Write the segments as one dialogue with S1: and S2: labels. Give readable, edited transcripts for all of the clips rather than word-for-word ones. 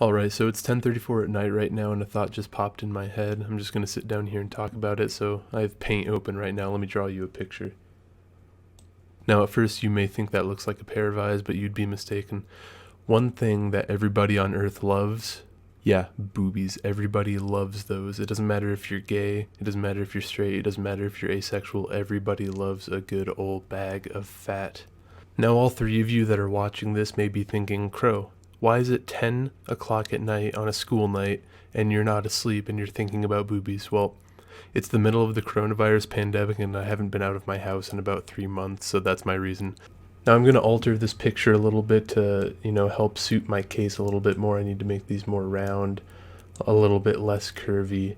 S1: Alright, so it's 10:34 at night right now, and a thought just popped in my head. I'm just going to sit down here and talk about it, so I have paint open right now. Let me draw you a picture. Now, at first, you may think that looks like a pair of eyes, but you'd be mistaken. One thing that everybody on Earth loves, yeah, boobies. Everybody loves those. It doesn't matter if you're gay, it doesn't matter if you're straight, it doesn't matter if you're asexual. Everybody loves a good old bag of fat. Now, all three of you that are watching this may be thinking, Crow, why is it 10 o'clock at night on a school night and you're not asleep and you're thinking about boobies? Well, it's the middle of the coronavirus pandemic and I haven't been out of my house in about 3 months, so that's my reason. Now I'm going to alter this picture a little bit to, help suit my case a little bit more. I need to make these more round, a little bit less curvy,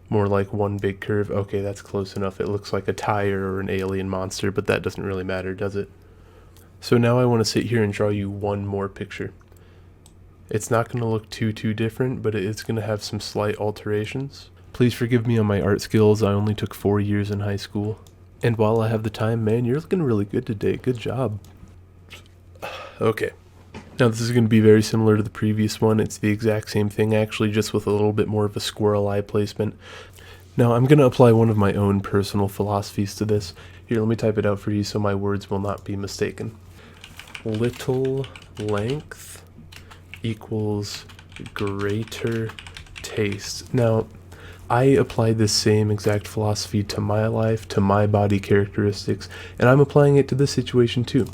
S1: more like one big curve. Okay, that's close enough. It looks like a tire or an alien monster, but that doesn't really matter, does it? So now I want to sit here and draw you one more picture. It's not going to look too different, but it's going to have some slight alterations. Please forgive me on my art skills. I only took 4 years in high school. And while I have the time, man, you're looking really good today. Good job. Okay. Now this is going to be very similar to the previous one. It's the exact same thing, actually, just with a little bit more of a squirrel eye placement. Now I'm going to apply one of my own personal philosophies to this. Here, let me type it out for you so my words will not be mistaken. Little length equals greater taste. Now, I apply this same exact philosophy to my life, to my body characteristics, and I'm applying it to this situation too.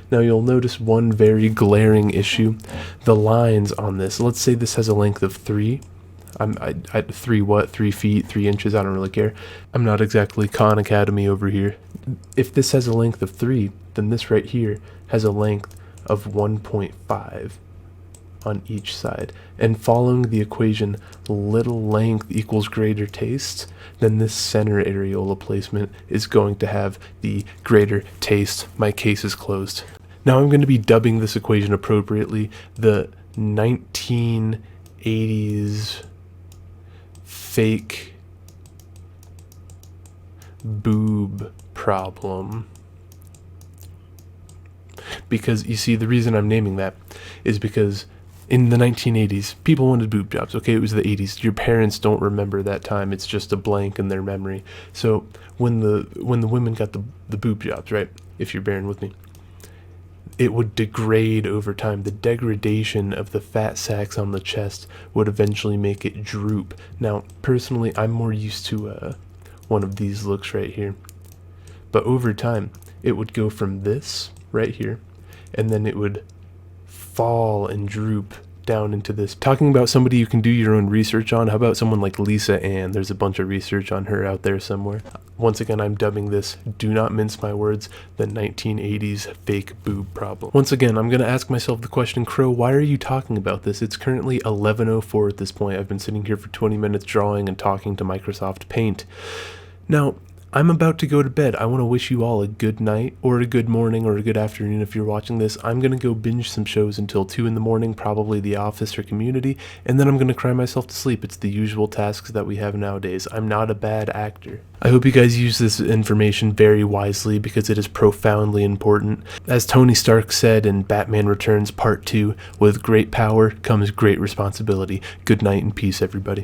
S1: Now, you'll notice one very glaring issue. The lines on this, let's say this has a length of 3. 3 feet, 3 inches, I don't really care. I'm not exactly Khan Academy over here. If this has a length of 3, then this right here has a length of 1.5. on each side, and following the equation little length equals greater taste, then this center areola placement is going to have the greater taste. My case is closed. Now I'm going to be dubbing this equation appropriately the 1980's fake boob problem. Because, you see, the reason I'm naming that is because in the 1980s, people wanted boob jobs. Okay, it was the 80s. Your parents don't remember that time. It's just a blank in their memory. So when the women got the boob jobs, right, if you're bearing with me, it would degrade over time. The degradation of the fat sacs on the chest would eventually make it droop. Now, personally, I'm more used to one of these looks right here. But over time, it would go from this right here, and then it would fall and droop down into this. Talking about somebody you can do your own research on, how about someone like Lisa Ann? There's a bunch of research on her out there somewhere. Once again, I'm dubbing this, do not mince my words, the 1980s fake boob problem. Once again, I'm going to ask myself the question, Crow, why are you talking about this? It's currently 11:04 at this point. I've been sitting here for 20 minutes drawing and talking to Microsoft Paint. Now, I'm about to go to bed. I want to wish you all a good night, or a good morning, or a good afternoon if you're watching this. I'm going to go binge some shows until 2 in the morning, probably The Office or Community, and then I'm going to cry myself to sleep. It's the usual tasks that we have nowadays. I'm not a bad actor. I hope you guys use this information very wisely because it is profoundly important. As Tony Stark said in Batman Returns Part 2, with great power comes great responsibility. Good night and peace, everybody.